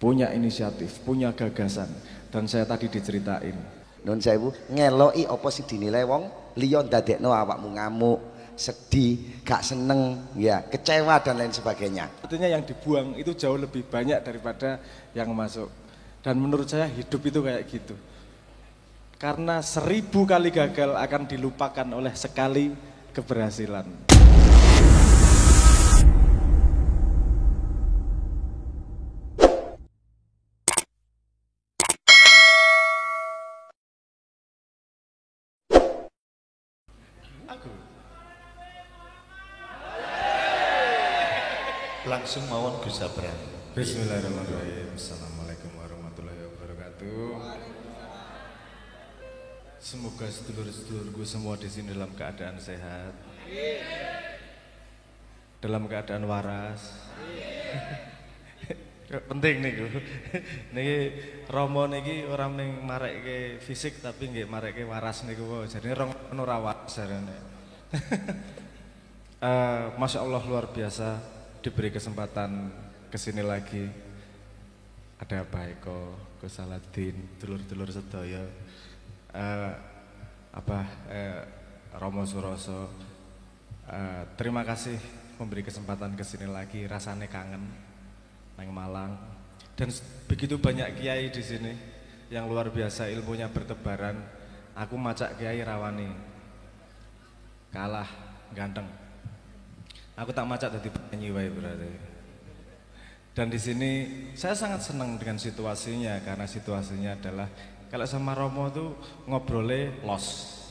punya inisiatif, punya gagasan, dan saya tadi diceritain. Nun sewu, ngeloki apa sih dinilai wong liya ndadekno awakmu ngamuk, sedih, gak seneng, ya, kecewa dan lain sebagainya. Artinya yang dibuang itu jauh lebih banyak daripada yang masuk. Dan menurut saya hidup itu kayak gitu. Karena 1000 kali gagal akan dilupakan oleh sekali keberhasilan. Langsung mawon Gus Sabran. Bismillahirrahmanirrahim. Assalamualaikum warahmatullahi wabarakatuh. Semoga sedulur-sedulurku semua di sini dalam keadaan sehat, dalam keadaan waras. Penting nih gue. Niki Romo niki orang ning marekke fisik tapi nggih marekke waras niku. Jadi ora waras jarene. Masya Allah luar biasa diberi kesempatan kesini lagi. Ada Pak Eko, Gus Saladin, dulur-dulur sedaya, Romo Suroso. Terima kasih memberi kesempatan kesini lagi. Rasanya kangen nang Malang. Dan begitu banyak kiai di sini yang luar biasa ilmunya bertebaran. Aku macak kiai rawani kalah ganteng. Aku tak macak dadi penyanyi wae berarti. Dan di sini saya sangat senang dengan situasinya karena situasinya adalah kalau sama Romo tuh ngobrolnya los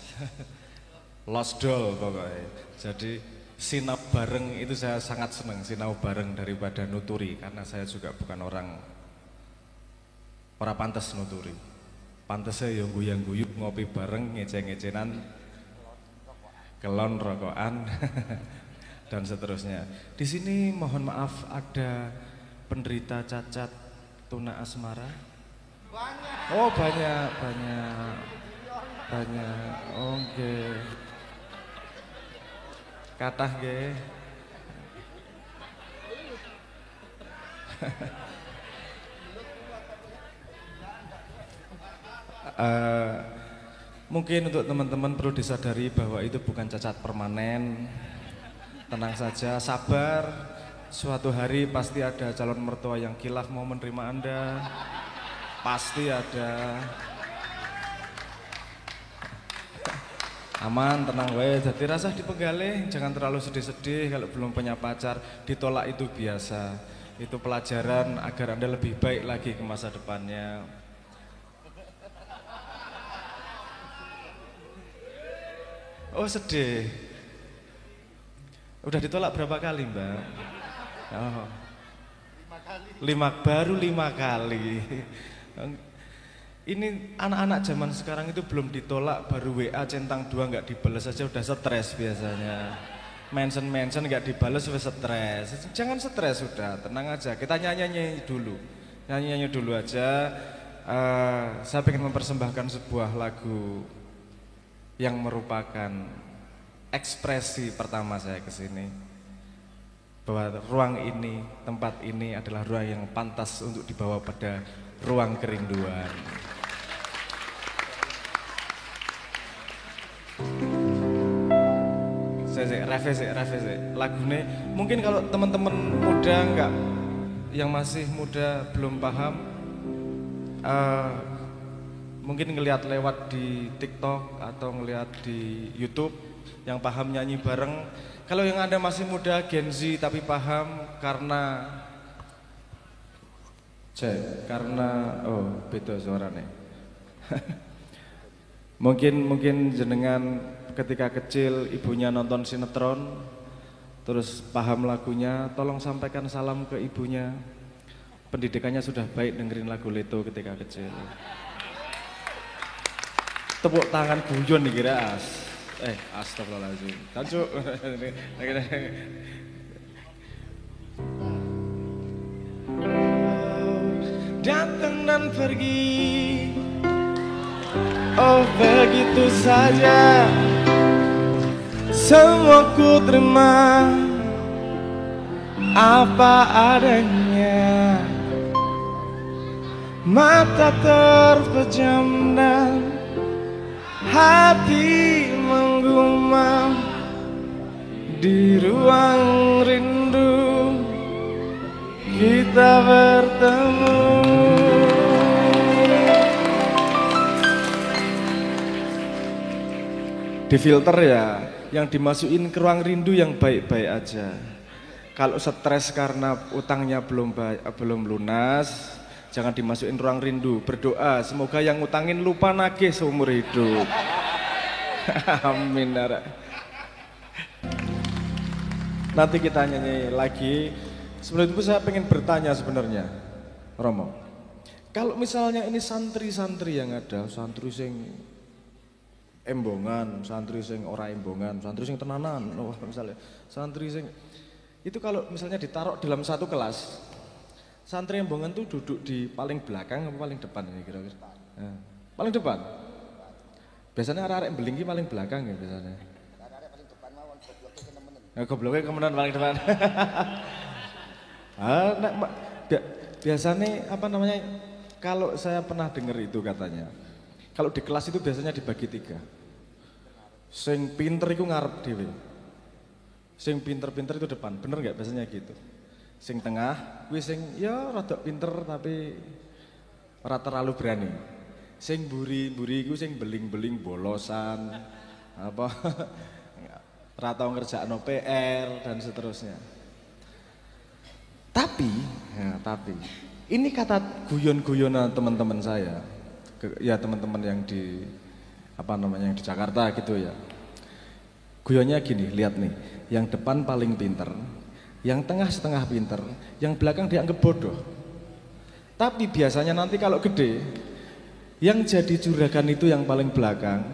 dol pokoknya. Jadi sinau bareng itu saya sangat senang, sinau bareng daripada nuturi karena saya juga bukan orang pantes nuturi. Pantesnya yang guyang-guyuk ngopi bareng ngece-ngecenan kelon rokokan dan seterusnya. Di sini mohon maaf ada penderita cacat tuna asmara. Banyak. Oh banyak. Oke. Kathah nggih. Mungkin untuk teman-teman perlu disadari bahwa itu bukan cacat permanen. Tenang saja, sabar. Suatu hari pasti ada calon mertua yang khilaf mau menerima Anda. Pasti ada. Aman, tenang wae. Jadi rasa dipenggalih, jangan terlalu sedih-sedih kalau belum punya pacar. Ditolak itu biasa. Itu pelajaran agar Anda lebih baik lagi ke masa depannya. Oh sedih. Udah ditolak berapa kali Mbak? Oh. 5 kali. Ini anak-anak zaman sekarang itu belum ditolak baru WA centang 2 nggak dibales aja udah stres biasanya. Mention nggak dibales udah stres. Jangan stres sudah, tenang aja. Kita nyanyi dulu. Nyanyi dulu aja. Saya ingin mempersembahkan sebuah lagu yang merupakan ekspresi pertama saya ke sini bahwa ruang ini, tempat ini adalah ruang yang pantas untuk dibawa pada ruang kerinduan. Revisi. Lagunya mungkin kalau teman-teman muda enggak, yang masih muda belum paham, mungkin ngelihat lewat di TikTok atau ngelihat di YouTube. Yang paham nyanyi bareng. Kalau yang Anda masih muda Gen Z tapi paham karena beda suaranya. mungkin jenengan ketika kecil ibunya nonton sinetron terus paham lagunya, tolong sampaikan salam ke ibunya. Pendidikannya sudah baik dengerin lagu Leto ketika kecil. Tepuk tangan guyon dikira astagfirullahaladzim. Tajuk. Datang dan pergi. Oh begitu saja. Semua ku terima apa adanya. Mata terpejam dan hati menggumam di ruang rindu kita bertemu. Difilter ya, yang dimasukin ke ruang rindu yang baik-baik aja. Kalau stres karena utangnya belum lunas, jangan dimasukin ruang rindu. Berdoa semoga yang ngutangin lupa nagih seumur hidup. Amin. Nanti kita nyanyi lagi. Sebelum itu saya pengen bertanya sebenarnya, Romo. Kalau misalnya ini santri-santri yang ada, santri sing embongan, santri sing ora embongan, santri sing tenanan, misalnya santri sing itu kalau misalnya ditaruh dalam satu kelas, santri embongan tuh duduk di paling belakang atau paling depan ya kira-kira? Nah, paling depan. Biasanya arek-arek belingki paling belakang ya biasanya. Arek-arek paling depan mawon gobloknya kenemenan. Ya gobloknya kemenan paling depan. Biasanya apa namanya? Kalau saya pernah dengar itu katanya. Kalau di kelas itu biasanya dibagi 3. Sing pinter itu ngarep dhewe. Sing pinter-pinter itu depan. Bener nggak biasanya gitu? Sing tengah, kuwi sing ya rada pinter tapi ora terlalu berani. Sing buri-buri iku sing beling-beling bolosan apa ora tau ngerjakno PR dan seterusnya. Tapi ini kata guyon-guyonan teman-teman saya. Ya teman-teman yang di yang di Jakarta gitu ya. Guyonnya gini, lihat nih, yang depan paling pinter, yang tengah setengah pinter, yang belakang dianggap bodoh. Tapi biasanya nanti kalau gede, yang jadi juragan itu yang paling belakang,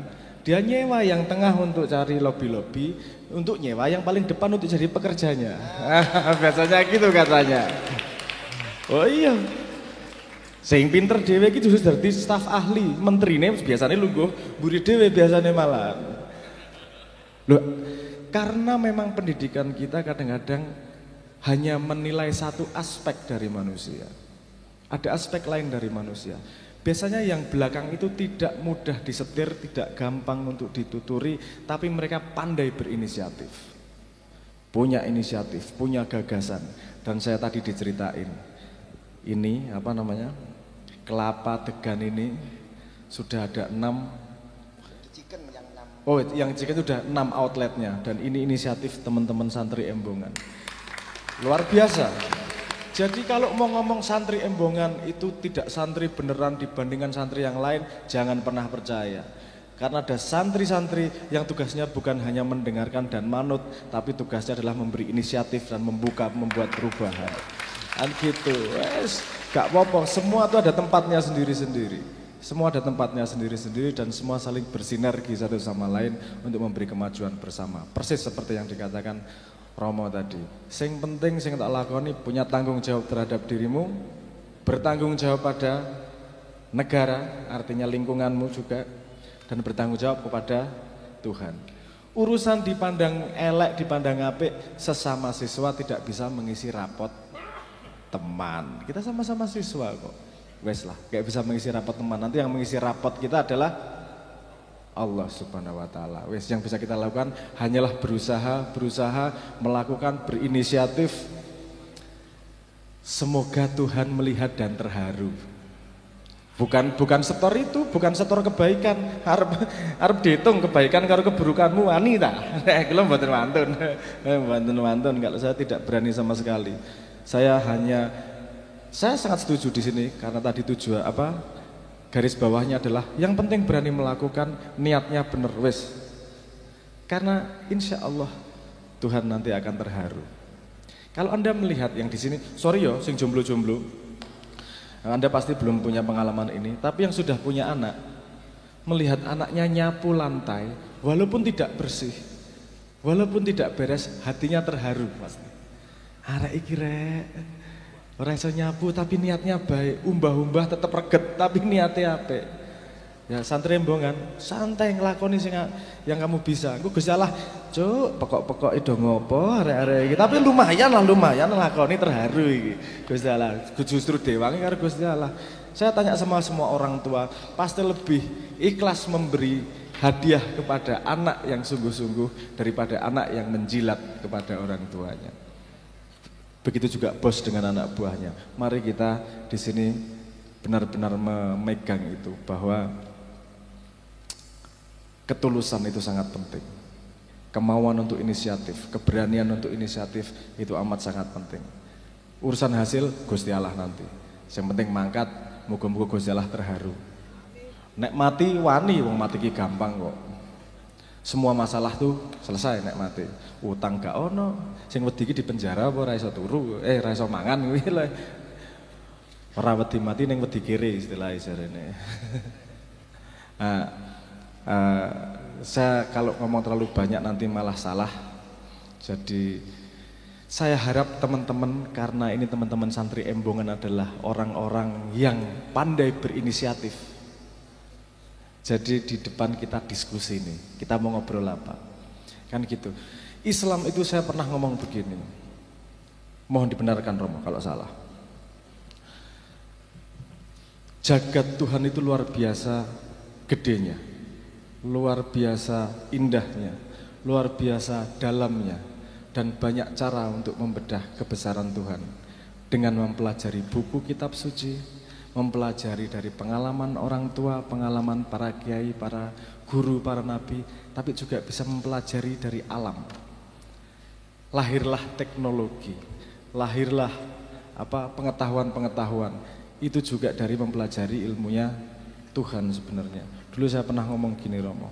dia nyewa yang tengah untuk cari lobby-lobby, untuk nyewa yang paling depan untuk jadi pekerjanya. Biasanya gitu katanya. Oh iya. Sing pinter dhewe iki justru dadi staf ahli, menterine biasanya lungguh, mburi dhewe biasanya malah. Loh, karena memang pendidikan kita kadang-kadang hanya menilai satu aspek dari manusia. Ada aspek lain dari manusia. Biasanya yang belakang itu tidak mudah disetir, tidak gampang untuk dituturi, tapi mereka pandai berinisiatif. Punya inisiatif, punya gagasan. Dan saya tadi diceritain, ini kelapa degan ini sudah ada 6. Oh, yang chicken itu sudah 6 outletnya dan ini inisiatif teman-teman santri Embongan. Luar biasa. Jadi kalau mau ngomong santri Embongan itu tidak santri beneran dibandingkan santri yang lain, jangan pernah percaya. Karena ada santri-santri yang tugasnya bukan hanya mendengarkan dan manut, tapi tugasnya adalah memberi inisiatif dan membuat perubahan. Kan gitu. Gak apa-apa, semua itu ada tempatnya sendiri-sendiri. Semua ada tempatnya sendiri-sendiri dan semua saling bersinergi satu sama lain untuk memberi kemajuan bersama. Persis seperti yang dikatakan Romo tadi. Sing penting sing tak lakoni punya tanggung jawab terhadap dirimu, bertanggung jawab pada negara, artinya lingkunganmu juga, dan bertanggung jawab kepada Tuhan. Urusan dipandang elek, dipandang apik, sesama siswa tidak bisa mengisi rapot teman. Kita sama-sama siswa kok. Wes lah, kayak bisa mengisi rapot teman. Nanti yang mengisi rapot kita adalah Allah Subhanahu wa taala. Wes yang bisa kita lakukan hanyalah berusaha melakukan, berinisiatif. Semoga Tuhan melihat dan terharu. Bukan setor itu, bukan setor kebaikan. Harap dihitung kebaikan karo keburukanmu wani ta. Kalau mboten wantun kalau saya tidak berani sama sekali. Saya sangat setuju di sini karena tadi garis bawahnya adalah yang penting berani melakukan, niatnya bener wes. Karena insya Allah Tuhan nanti akan terharu. Kalau Anda melihat yang di sini, sorry yo, sing jomblo-jomblo, Anda pasti belum punya pengalaman ini, tapi yang sudah punya anak, melihat anaknya nyapu lantai, walaupun tidak bersih, walaupun tidak beres, hatinya terharu pasti. Arek iki rek, ora iso nyapu tapi niatnya baik, umbah-umbah tetap reget tapi niatnya apik. Ya santri embongan, santai ngelakoni sing yang kamu bisa. Engko Gusti Allah, cuk, pokok-pokok itu ngopo arek-arek iki. Tapi lumayan lakoni terharu iki. Gusti Allah, justru dewangi karo Gusti Allah. Saya tanya sama semua orang tua, pasti lebih ikhlas memberi hadiah kepada anak yang sungguh-sungguh daripada anak yang menjilat kepada orang tuanya. Begitu juga bos dengan anak buahnya. Mari kita di sini benar-benar memegang itu bahwa ketulusan itu sangat penting. Kemauan untuk inisiatif, keberanian untuk inisiatif itu amat sangat penting. Urusan hasil Gusti Allah nanti. Yang penting mangkat, muga-muga Gusti Allah terharu. Nek mati wani, wong mati ki gampang kok. Semua masalah tuh selesai nek mati. Utang gak ono, sing wedi iki di penjara apa ora iso turu, ora iso mangan kuwi lho. Ora wedi mati ning wedi kiri istilah jarene. Saya kalau ngomong terlalu banyak nanti malah salah. Jadi saya harap teman-teman, karena ini teman-teman santri Embongan adalah orang-orang yang pandai berinisiatif. Jadi di depan kita diskusi ini, kita mau ngobrol apa? Kan gitu. Islam itu saya pernah ngomong begini. Mohon dibenarkan Romo kalau salah. Jagat Tuhan itu luar biasa gedenya, luar biasa indahnya, luar biasa dalamnya, dan banyak cara untuk membedah kebesaran Tuhan dengan mempelajari buku kitab suci, mempelajari dari pengalaman orang tua, pengalaman para kiai, para guru, para nabi, tapi juga bisa mempelajari dari alam. Lahirlah teknologi, lahirlah pengetahuan-pengetahuan. Itu juga dari mempelajari ilmunya Tuhan sebenarnya. Dulu saya pernah ngomong gini Romo,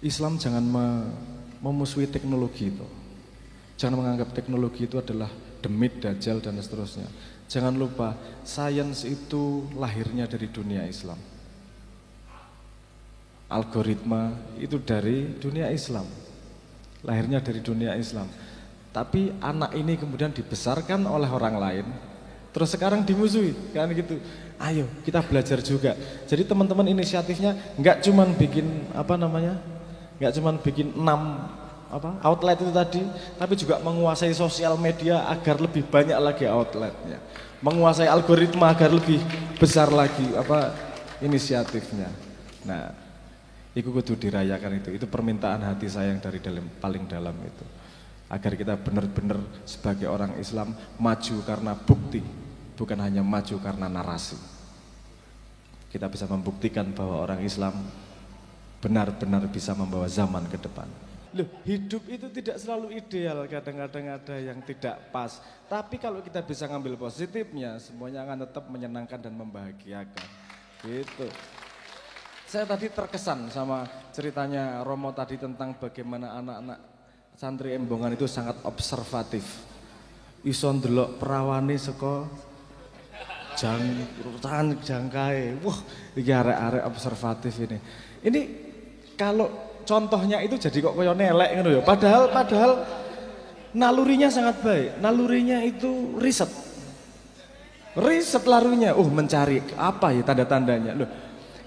Islam jangan memusuhi teknologi itu. Jangan menganggap teknologi itu adalah demit, dajjal dan seterusnya. Jangan lupa, sains itu lahirnya dari dunia Islam. Algoritma itu dari dunia Islam. Lahirnya dari dunia Islam. Tapi anak ini kemudian dibesarkan oleh orang lain, terus sekarang dimusuhi, kan gitu. Ayo kita belajar juga. Jadi teman-teman inisiatifnya nggak cuman bikin nggak cuman bikin 6 outlet itu tadi, tapi juga menguasai sosial media agar lebih banyak lagi outletnya, menguasai algoritma agar lebih besar lagi inisiatifnya. Nah, itu kudu dirayakan itu permintaan hati saya yang dari paling dalam itu. Agar kita benar-benar sebagai orang Islam maju karena bukti, bukan hanya maju karena narasi. Kita bisa membuktikan bahwa orang Islam benar-benar bisa membawa zaman ke depan. Loh, hidup itu tidak selalu ideal, kadang-kadang ada yang tidak pas. Tapi kalau kita bisa ngambil positifnya, semuanya akan tetap menyenangkan dan membahagiakan. Gitu. Saya tadi terkesan sama ceritanya Romo tadi tentang bagaimana anak-anak santri Embongan itu sangat observatif. Iso ndelok perawane saka jangkae. Wah, iki arek-arek observatif ini. Ini kalau contohnya itu jadi kok koyo nelek ngono ya. Padahal nalurinya sangat baik. Nalurinya itu riset. Riset larunya, mencari apa ya tanda-tandanya. Loh,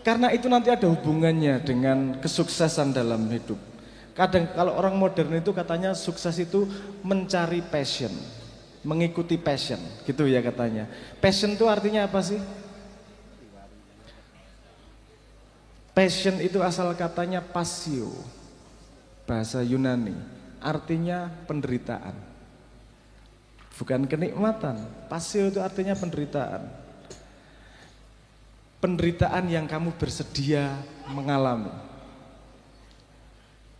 karena itu nanti ada hubungannya dengan kesuksesan dalam hidup. Kadang kalau orang modern itu katanya sukses itu mencari passion, mengikuti passion, gitu ya katanya. Passion itu artinya apa sih? Passion itu asal katanya passio, bahasa Yunani, artinya penderitaan. Bukan kenikmatan, passio itu artinya penderitaan. Penderitaan yang kamu bersedia mengalami.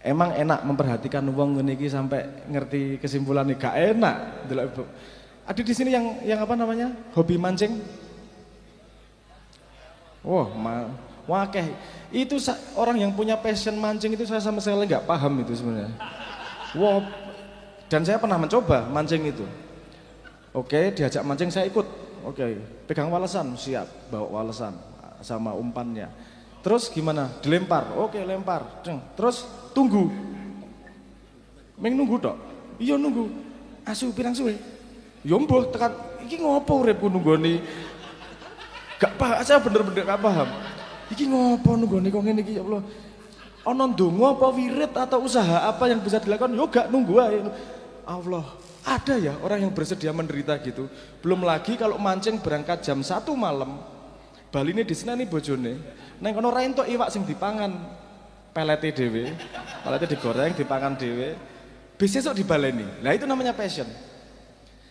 Emang enak memperhatikan wong ngene iki sampai ngerti kesimpulan gak enak. Ada di sini yang hobi mancing? Wakeh. Itu orang yang punya passion mancing itu saya sama sekali nggak paham itu sebenarnya. Dan saya pernah mencoba mancing itu. Oke, diajak mancing saya ikut. Oke, pegang walesan, siap, bawa walesan sama umpannya. Terus gimana? Dilempar. Oke, lempar. Terus tunggu. Nunggu tok. Iya nunggu. Asu pirang suwe? Ya mbuh tekan iki ngopo uripku nunggoni. Gak paham, saya bener-bener gak paham. Iki ngopo nunggone kok ngene iki ya Allah. Ana ndonga apa wirid atau usaha apa yang bisa dilakukan? Yo gak nunggu ae. Allah, ada ya orang yang bersedia menderita gitu. Belum lagi kalau mancing berangkat jam 1 malam. Baline diseneni bojone. Neng kono ra entuk iwak sing dipangan. Pelete dhewe. Pelete digoreng, dipangan dhewe. Besok dibaleni. Nah itu namanya passion.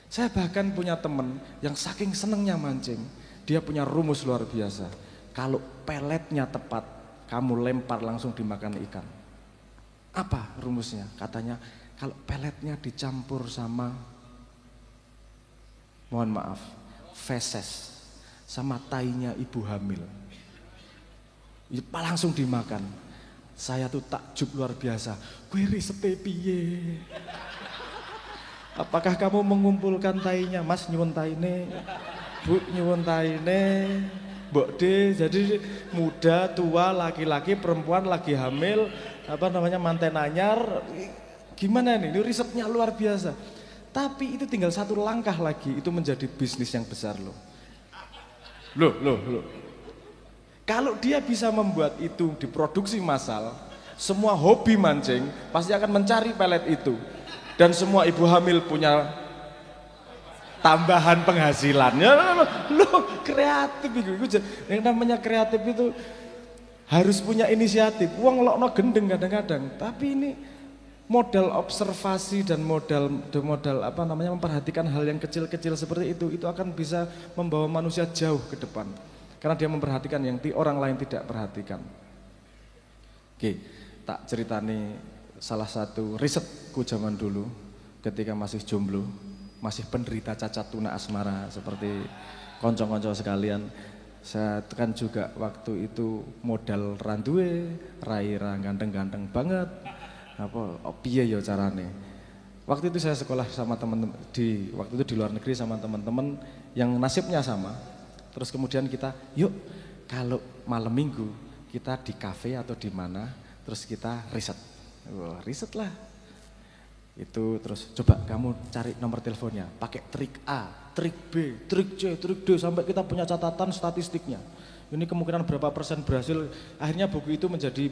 Saya bahkan punya temen yang saking senengnya mancing, dia punya rumus luar biasa. Kalau peletnya tepat, kamu lempar langsung dimakan ikan. Apa rumusnya? Katanya kalau peletnya dicampur sama, mohon maaf, feses sama tainya ibu hamil, langsung dimakan. Saya tuh takjub luar biasa. Kowe risepe piye? Apakah kamu mengumpulkan tainya? Mas nyuwun taine, Bu nyuwun taine, Mbok D, jadi muda, tua, laki-laki, perempuan lagi hamil, apa namanya manten anyar. Gimana nih? Ini risetnya luar biasa. Tapi itu tinggal satu langkah lagi, itu menjadi bisnis yang besar loh. Loh. Kalau dia bisa membuat itu diproduksi massal, semua hobi mancing pasti akan mencari pelet itu. Dan semua ibu hamil punya tambahan penghasilan. Ya, loh, kreatif itu. Yang namanya kreatif itu harus punya inisiatif. Uang lokno gendeng kadang-kadang, tapi ini modal observasi dan modal apa namanya memperhatikan hal yang kecil-kecil seperti itu akan bisa membawa manusia jauh ke depan. Karena dia memperhatikan yang orang lain tidak perhatikan. Oke, tak ceritani salah satu risetku zaman dulu ketika masih jomblo, masih penderita cacat tuna asmara seperti konco-konco sekalian. Saya kan juga waktu itu modal randuwe, raira ganteng-ganteng banget. Apa piye ya carane. Waktu itu saya sekolah sama teman-teman waktu itu di luar negeri sama teman-teman yang nasibnya sama. Terus kemudian kita, yuk kalau malam minggu kita di kafe atau di mana, terus kita riset. Wah, riset lah. Itu terus coba kamu cari nomor teleponnya, pakai trik A, trik B, trik C, trik D, sampai kita punya catatan statistiknya. Ini kemungkinan berapa persen berhasil. Akhirnya buku itu menjadi,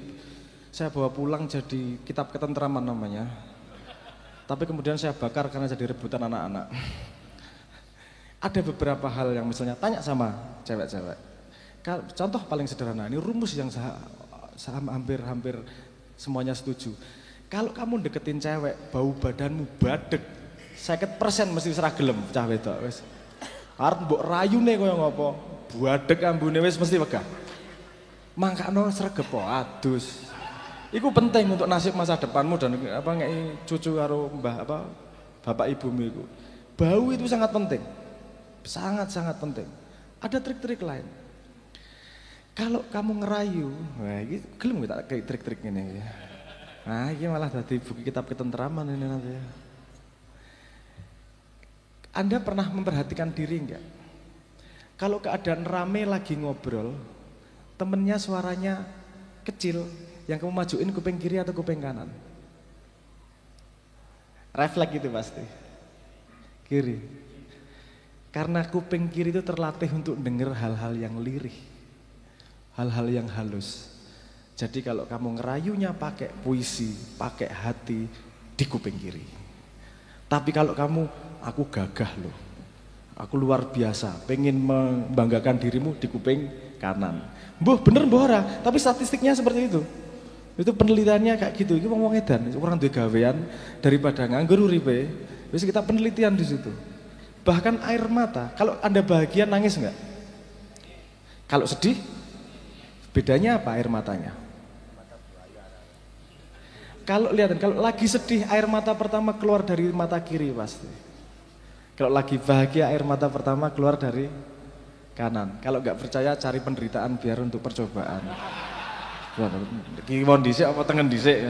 saya bawa pulang jadi kitab ketentraman namanya. Tapi kemudian saya bakar karena jadi rebutan anak-anak. Ada beberapa hal yang misalnya tanya sama cewek-cewek. Contoh paling sederhana, ini rumus yang hampir semuanya setuju. Kalau kamu deketin cewek, bau badanmu badek, 50% mesti serah gelem cah wedok wis. Arep mbok rayune kaya ngopo, badek ambune wis mesti wegah. Mangkakno sregep adus. Iku penting untuk nasib masa depanmu dan apa ngeki cucu karo mbah apa bapak ibumu iku. Bau itu sangat penting. Sangat-sangat penting. Ada trik-trik lain. Kalau kamu ngerayu, wah ini gelem tak kayak trik-trik ini ya. Nah, ini malah dari buku kitab ketentraman ini nanti ya. Anda pernah memperhatikan diri enggak? Kalau keadaan rame lagi ngobrol, temennya suaranya kecil, yang kamu majuin kuping kiri atau kuping kanan? Refleks itu pasti. Kiri. Karena kuping kiri itu terlatih untuk dengar hal-hal yang lirih, hal-hal yang halus. Jadi kalau kamu ngerayunya pakai puisi, pakai hati, di kuping kiri. Tapi kalau kamu, aku gagah loh, aku luar biasa, pengen membanggakan dirimu di kuping kanan. Mbuh bener mbuh ora, tapi statistiknya seperti itu. Itu penelitiannya kayak gitu. Ini wong edan, orang duwe gawean daripada nganggur uripe. Wis kita penelitian di situ. Bahkan air mata, kalau Anda bahagia nangis enggak? Kalau sedih, bedanya apa air matanya? Kalau lihat, kalau lagi sedih air mata pertama keluar dari mata kiri pasti. Kalau lagi bahagia air mata pertama keluar dari kanan. Kalau enggak percaya cari penderitaan biar untuk percobaan. Kiwon dhisik apa tengen dhisik?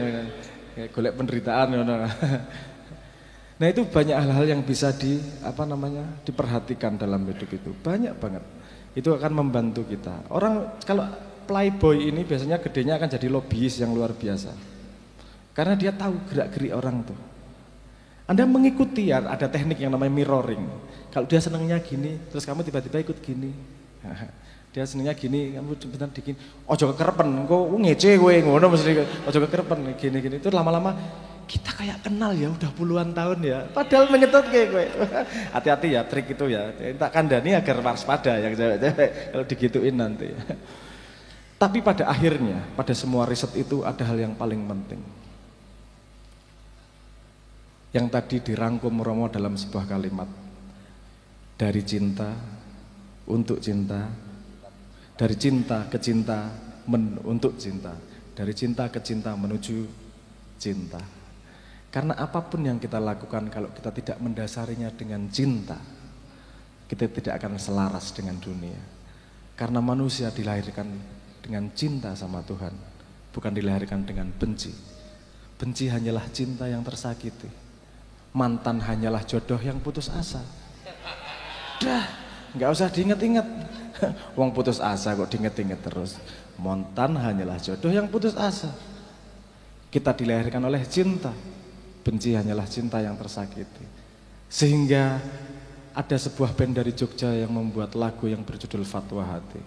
Golek penderitaan ngono. Nah itu banyak hal-hal yang bisa diperhatikan dalam hidup itu, banyak banget. Itu akan membantu kita. Orang kalau playboy ini biasanya gedenya akan jadi lobbyis yang luar biasa. Karena dia tahu gerak-gerik orang tuh. Anda mengikuti ya, ada teknik yang namanya mirroring. Kalau dia senangnya gini, terus kamu tiba-tiba ikut gini. Dia senengnya gini, kamu bentar dikit, ojo kekerepen, kok ngece gue ngono mesti, ojo kekerepen gini. Itu lama-lama kita kayak kenal ya, udah puluhan tahun ya. Padahal menyetut kayak gue. Hati-hati ya trik itu ya. Tak kandani agar waspada yang cewek-cewek kalau digituin nanti. Tapi pada akhirnya, pada semua riset itu ada hal yang paling penting. Yang tadi dirangkum Romo dalam sebuah kalimat. Dari cinta untuk cinta, dari cinta ke cinta untuk cinta, dari cinta ke cinta menuju cinta. Karena apapun yang kita lakukan kalau kita tidak mendasarinya dengan cinta, kita tidak akan selaras dengan dunia. Karena manusia dilahirkan dengan cinta sama Tuhan, bukan dilahirkan dengan benci. Benci hanyalah cinta yang tersakiti. Mantan hanyalah jodoh yang putus asa. Dah, nggak usah diinget-inget. Wong putus asa kok diinget-inget terus. Mantan hanyalah jodoh yang putus asa. Kita dilahirkan oleh cinta. Benci hanyalah cinta yang tersakiti. Sehingga ada sebuah band dari Jogja yang membuat lagu yang berjudul Fatwa Hati.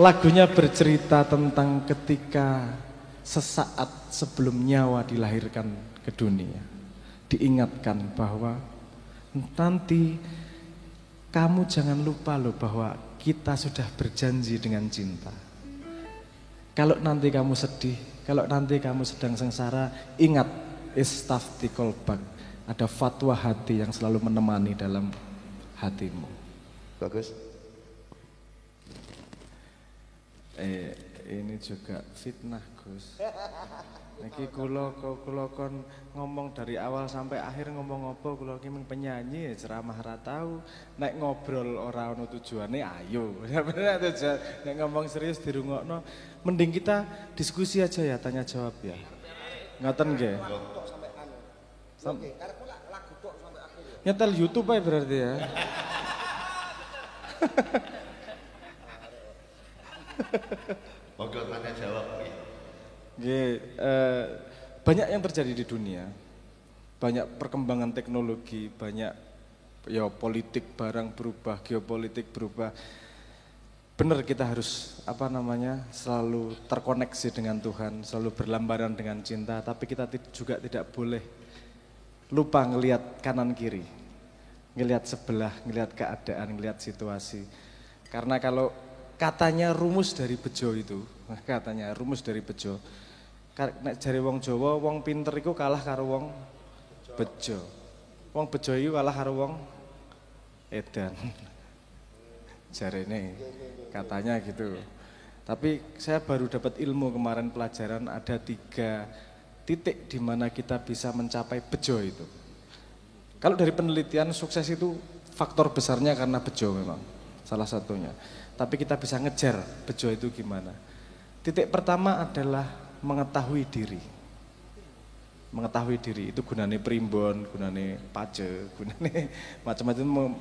Lagunya bercerita tentang ketika sesaat sebelum nyawa dilahirkan ke dunia, diingatkan bahwa nanti kamu jangan lupa loh bahwa kita sudah berjanji dengan cinta. Kalau nanti kamu sedih, kalau nanti kamu sedang sengsara, ingat istafti kolbak, ada fatwa hati yang selalu menemani dalam hatimu. Bagus. Ini juga fitnah Gus. Niki kula kon ngomong dari awal sampai akhir ngomong apa, kula ki mung penyanyi ceramah ra tau. Nek ngobrol ora ono tujuane ayo. Nek ngomong serius dirungokno, mending kita diskusi aja ya, tanya jawab ya. Ngoten nggih. Nyetel YouTube ae berarti ya. Monggo tanya jawab. Banyak yang terjadi di dunia, banyak perkembangan teknologi, banyak ya politik barang berubah, geopolitik berubah. Benar kita harus selalu terkoneksi dengan Tuhan, selalu berlambaran dengan cinta, tapi kita juga tidak boleh lupa ngelihat kanan kiri, ngelihat sebelah, ngelihat keadaan, ngelihat situasi. Karena kalau katanya rumus dari bejo itu, nek jare wong Jawa, wong pinter iku kalah karo wong bejo. Wong bejo iku kalah karo wong edan. Jarene katanya gitu. Tapi saya baru dapat ilmu kemarin pelajaran ada 3 titik di mana kita bisa mencapai bejo itu. Kalau dari penelitian sukses itu faktor besarnya karena bejo memang salah satunya. Tapi kita bisa ngejar bejo itu gimana. Titik pertama adalah mengetahui diri. Mengetahui diri itu gunane primbon, gunane pace, gunane macam-macam,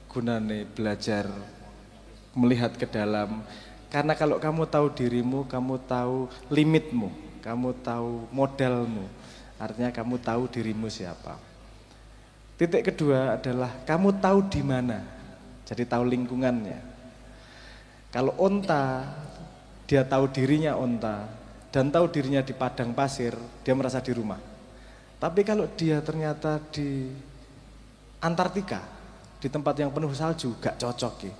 gunane belajar melihat ke dalam. Karena kalau kamu tahu dirimu, kamu tahu limitmu, kamu tahu modalmu. Artinya kamu tahu dirimu siapa. Titik kedua adalah kamu tahu di mana. Jadi tahu lingkungannya. Kalau onta, dia tahu dirinya onta dan tahu dirinya di padang pasir, dia merasa di rumah. Tapi kalau dia ternyata di Antartika, di tempat yang penuh salju, gak cocok ya.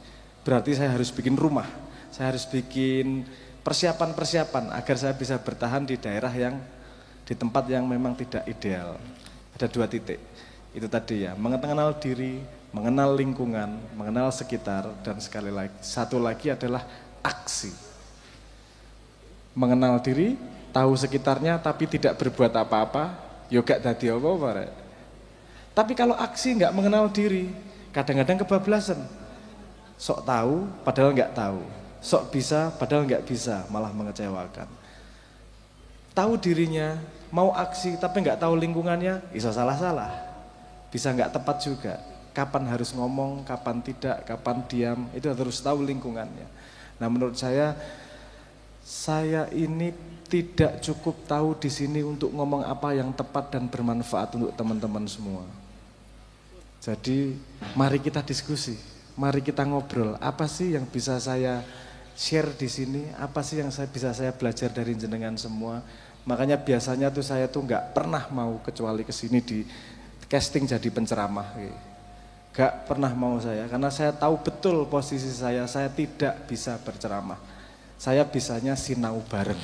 Berarti saya harus bikin rumah, saya harus bikin persiapan-persiapan agar saya bisa bertahan di daerah yang, di tempat yang memang tidak ideal. Ada 2 titik, itu tadi ya, mengenal diri, mengenal lingkungan, mengenal sekitar, dan sekali lagi, satu lagi adalah aksi. Mengenal diri, tahu sekitarnya, tapi tidak berbuat apa-apa, yo gak dadi apa-apa rek. Tapi kalau aksi nggak mengenal diri, kadang-kadang kebablasan. Sok tahu, padahal nggak tahu. Sok bisa, padahal nggak bisa, malah mengecewakan. Tahu dirinya, mau aksi, tapi nggak tahu lingkungannya, bisa salah-salah. Bisa nggak tepat juga. Kapan harus ngomong, kapan tidak, kapan diam, itu harus tahu lingkungannya. Nah menurut saya ini tidak cukup tahu di sini untuk ngomong apa yang tepat dan bermanfaat untuk teman-teman semua. Jadi mari kita diskusi, mari kita ngobrol. Apa sih yang bisa saya share di sini? Apa sih yang bisa saya belajar dari jenengan semua? Makanya biasanya tuh saya tuh nggak pernah mau kecuali kesini di casting jadi penceramah. Gak pernah mau saya, karena saya tahu betul posisi saya tidak bisa berceramah. Saya bisanya sinau bareng.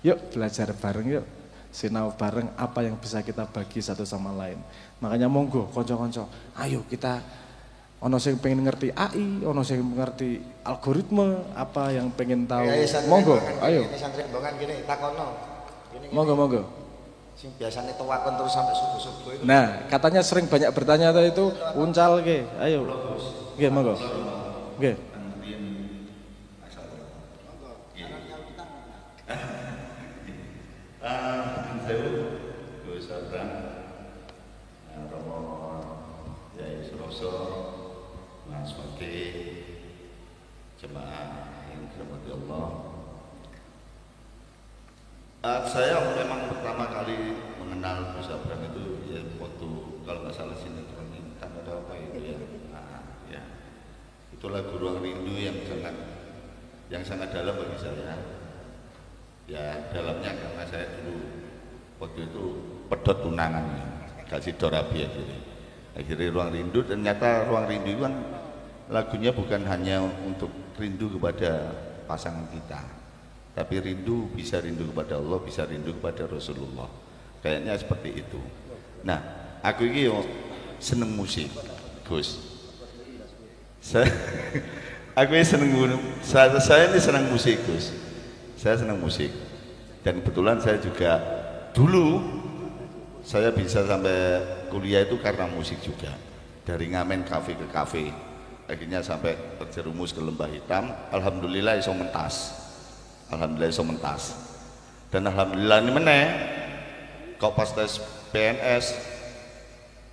Yuk belajar bareng yuk. Sinau bareng apa yang bisa kita bagi satu sama lain. Makanya monggo konco-konco, ayo kita ono sing pengen ngerti AI, ono sing ngerti algoritma, apa yang pengen tahu. Monggo, ayo. Santri mbongan gini, takono. Monggo. Sing biasanya tuwakon terus sampai subuh-subuh itu. Nah, katanya sering banyak bertanya itu uncal ke. Ayo. Nggih, monggo. Nggih. Gus Abrang, Romo Yai Suroso, Mas Maki, jemaah yang dirahmati Allah. Saya memang pertama kali mengenal Gus Abrang itu ya waktu kalau nggak salah sinetron Intan atau apa itu ya. Ya. Itulah Ruang Rindu yang sangat dalam bagi saya. Ya dalamnya karena saya dulu waktu itu pedot tunangan kasih Dorabi akhirnya Ruang Rindu. Ternyata Ruang Rindu itu kan lagunya bukan hanya untuk rindu kepada pasangan kita, tapi bisa rindu kepada Allah, bisa rindu kepada Rasulullah, kayaknya seperti itu. Nah aku ini seneng musik Gus, aku ini saya ini senang musik Gus. Saya senang musik dan kebetulan saya juga dulu saya bisa sampai kuliah itu karena musik juga, dari ngamen kafe ke kafe akhirnya sampai terjerumus ke Lembah Hitam. Alhamdulillah iso mentas, dan alhamdulillah ini meneh kok pas tes PNS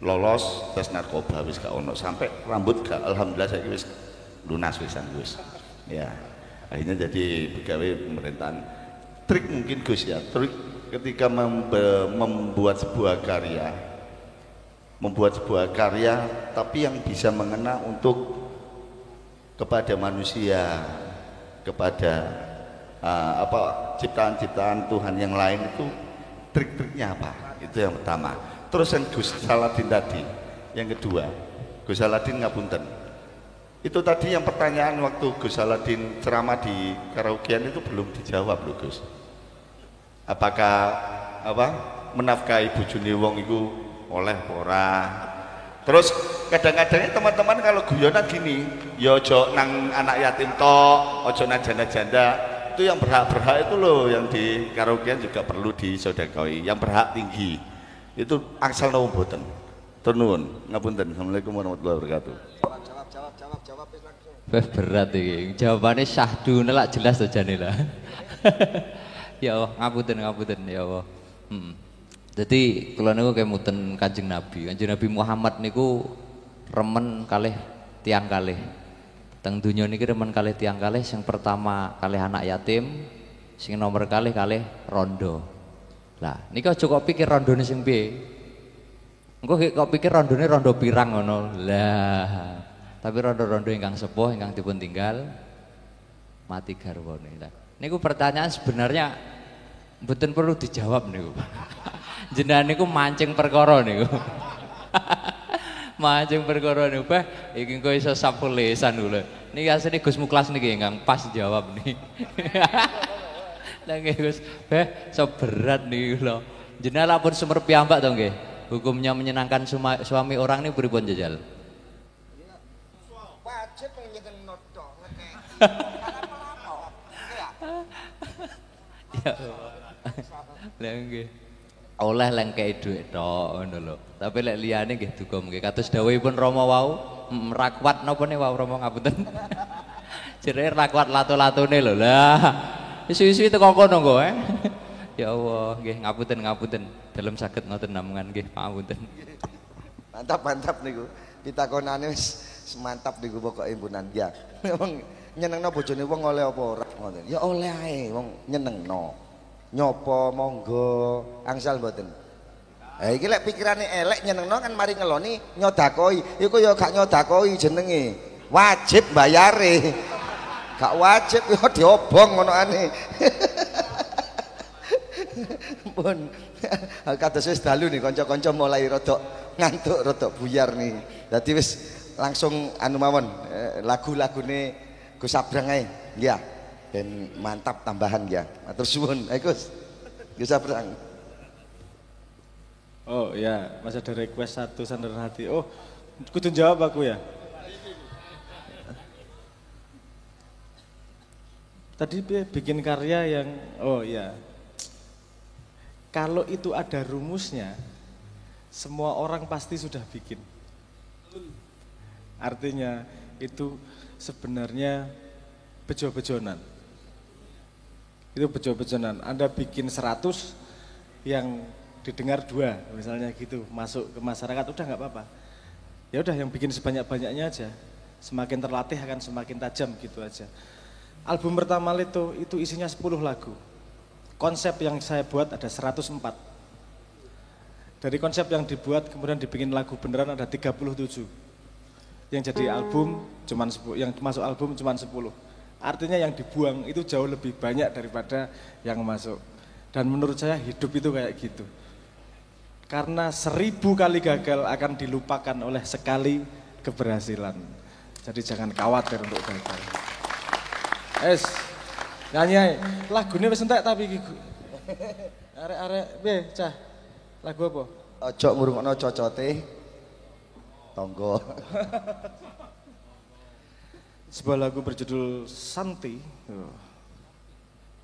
lolos tes narkoba wis gak ono, sampai rambut gak, alhamdulillah saya wis lunas wisan Gus ya. Akhirnya jadi pegawai pemerintahan. Trik mungkin Gus ya, trik ketika membuat sebuah karya tapi yang bisa mengena untuk kepada manusia, kepada ciptaan-ciptaan Tuhan yang lain, itu trik-triknya apa? Itu yang pertama. Terus yang Gus Saladin tadi, yang kedua Gus Saladin ngapunten. Itu tadi yang pertanyaan waktu Gus Saladin ceramah di karaokean itu belum dijawab loh Gus. Apakah menafkahi bojone wong iku oleh ora? Terus kadang-kadang teman-teman kalau guyonan gini, ya ojo nang anak yatim tok, ojo nang janda-janda. Itu yang berhak itu loh, yang di karaokean juga perlu disodakoi, yang berhak tinggi. Itu angsal napa mboten? Tur nuwun, ngapunten. Assalamualaikum warahmatullahi wabarakatuh. Jawab langsung. Berat iki. Jawabane syahdu nelak jelas to jane lah. Ya Allah, ngapunten ya Allah. Jadi kula niku kemuten Kanjeng Nabi. Kanjeng Nabi Muhammad niku remen kalih tiang kalih. Teng donya niki remen kalih tiang kalih, sing pertama kalih anak yatim, sing nomor kalih rondo. Lah, niki aja kok pikir rondone sing piye. Engko kok pikir rondone rondo pirang ngono. Lah, tapi rondo-rondo ingkang sepuh ingkang dipun tinggal mati garwane. Lah, niku pertanyaan sebenarnya mboten perlu dijawab niku. Jenengan niku mancing perkara niku. Mancing perkara niku, Pak, iki kok iso sapu lesan lho. Niki asline Gus Muklas niki ingkang pas jawab niki. Lah nggih Gus, so berat niku lho. Jenengan lapun sumer piyambak to nggih. Hukumnya menyenangkan suami orang ini pripun jajal? Wajib pengen noto ngekek. Ya. Lah nggih. Oleh lengkei dhuwit tok ngono lho. Tapi lek liyane nggih duka nggih kados dawuhipun Rama wau, rakwat napa ne wau Rama ngapunten. Jereke rakwat latu-latune lho. Lah, isu-isu teko kono kok Ya Allah, nggih ngapunten. Dalem saged ngoten namungan nggih pangapunten. Mantap niku. Pitakonane wis semantap niku pokoke impunan. Ya. Wong nyenengno bojone wong oleh apa ora ngoten. Ya oleh ae wong nyenengno. Nyopo monggo angsal mboten. Iki lek pikirane elek nyenengno kan mari ngeloni nyodakoi. Iku ya gak nyodakoi jenenge. Wajib bayare. Gak wajib ya diobong ngono ane. Pun kados wis dalu nih kanca-kanca mulai rodok ngantuk, rodok buyar nih. Dadi wis langsung anu mawon lagu-lagune Gus Abrang ae. Nggih. Ben mantap tambahan ya. Matur suwun. Gus. Gus Abrang. Oh ya, masih ada request satu sandaran hati. Oh, kudu jawab aku ya. Tadi bikin karya yang, oh ya. Kalau itu ada rumusnya, semua orang pasti sudah bikin. Artinya itu sebenarnya bejo-bejonan. Itu bejo-bejonan. Anda bikin 100 yang didengar 2 misalnya gitu, masuk ke masyarakat udah nggak apa-apa. Ya udah yang bikin sebanyak-banyaknya aja. Semakin terlatih akan semakin tajam gitu aja. Album pertama itu isinya 10 lagu. Konsep yang saya buat ada 104. Dari konsep yang dibuat kemudian dibikin lagu beneran ada 37. Yang jadi album cuman 10, yang masuk album cuman 10. Artinya yang dibuang itu jauh lebih banyak daripada yang masuk. Dan menurut saya hidup itu kayak gitu. Karena 1000 kali gagal akan dilupakan oleh sekali keberhasilan. Jadi jangan khawatir untuk gagal. Nyanyi lagune wis entek tapi iki. Arek-arek piye, Cah? Lagu apa? Ojo ngrungokno cocote tonggo. Sebuah lagu berjudul Santi.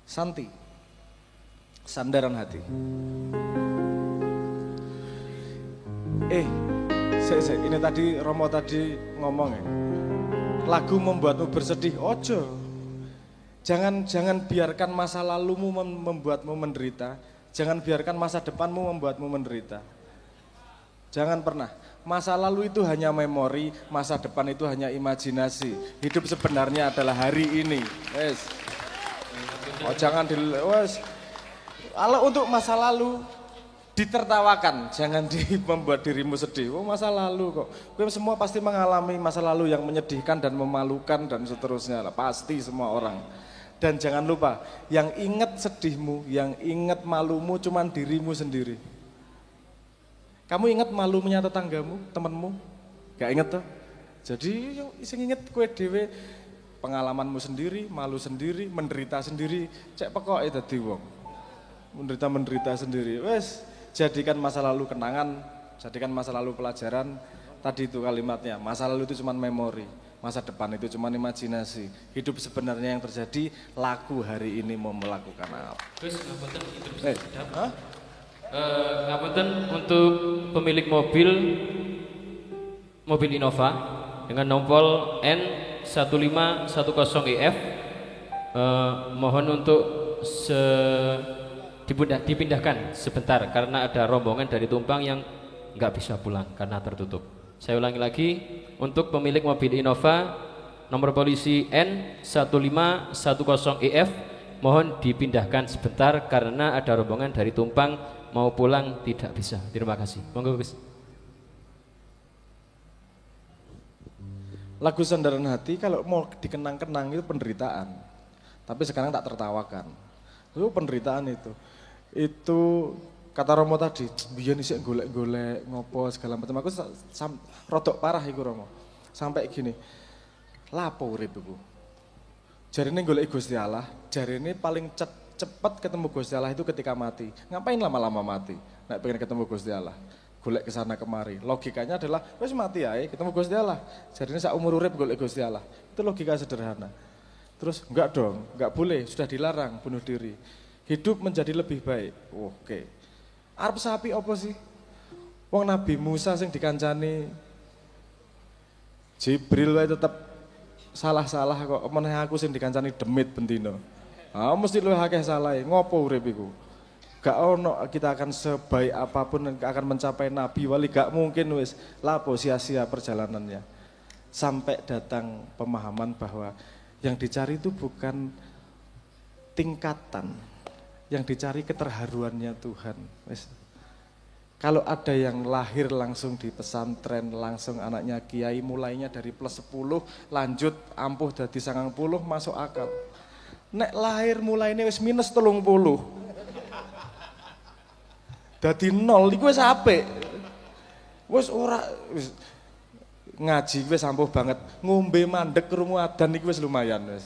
Santi. Sandaran hati. Ini tadi Romo tadi ngomong ya. Lagu membuatmu bersedih, ojo. Jangan biarkan masa lalumu membuatmu menderita. Jangan biarkan masa depanmu membuatmu menderita. Jangan pernah. Masa lalu itu hanya memori, masa depan itu hanya imajinasi. Hidup sebenarnya adalah hari ini. Oh, jangan kalau untuk masa lalu ditertawakan, jangan membuat dirimu sedih. Oh, masa lalu kok. Kita semua pasti mengalami masa lalu yang menyedihkan dan memalukan dan seterusnya. Pasti semua orang. Dan jangan lupa, yang ingat sedihmu, yang ingat malumu cuman dirimu sendiri. Kamu ingat malunya tetanggamu, temanmu? Gak ingat toh? Jadi sing inget kowe dhewe pengalamanmu sendiri, malu sendiri, menderita sendiri, cek pekoke dadi wong. Menderita sendiri. Wes, jadikan masa lalu kenangan, jadikan masa lalu pelajaran. Tadi itu kalimatnya, masa lalu itu cuma memori, masa depan itu cuma imajinasi. Hidup sebenarnya yang terjadi, laku hari ini mau melakukan apa. Terus ngapunten hidup sedap. Ngapunten untuk pemilik mobil Innova dengan nomor N1510EF, mohon untuk dipindahkan sebentar karena ada rombongan dari Tumpang yang nggak bisa pulang karena tertutup. Saya ulangi lagi, untuk pemilik mobil Innova nomor polisi N1510EF, mohon dipindahkan sebentar karena ada rombongan dari Tumpang mau pulang tidak bisa. Terima kasih. Monggo Gus. Lagu Sandaran Hati kalau mau dikenang-kenang itu penderitaan. Tapi sekarang tak tertawakan. Itu penderitaan itu. Itu kata Romo tadi, biyen isik golek-golek ngopo segala macam. Aku rodok parah iku Romo. Sampai gini. Lapo urip iku? Jarine golek Gusti Allah, jarine paling cepet ketemu Gusti Allah itu ketika mati. Ngapain lama-lama mati? Nek pengen ketemu Gusti Allah. Golek ke sana kemari. Logikanya adalah wis mati ae ketemu Gusti Allah. Jarine sak umur urip golek Gusti Allah. Itu logika sederhana. Terus enggak dong, enggak boleh, sudah dilarang bunuh diri. Hidup menjadi lebih baik. Oke. Arep sapi apa sih? Wong Nabi Musa sing dikancani Jibril wae tetep salah-salah kok. Meneh aku sing dikancani demit bendina. Ah mesti luwih akeh salahe. Ngopo urip iku? Gak ono kita akan sebaik apapun akan mencapai nabi wali, gak mungkin wis. Lapo sia-sia perjalanannya. Sampai datang pemahaman bahwa yang dicari itu bukan tingkatan, yang dicari keterharuannya Tuhan. Kalau ada yang lahir langsung di pesantren, langsung anaknya kiai, mulainya dari plus 10, lanjut ampuh dari 90, masuk akal. Nek lahir mulainya wis minus 30. Dadi 0, iku wis apik. Wis ora wis ngaji wis ampuh banget. Ngombe mandek krungu adzan iku wis lumayan wis.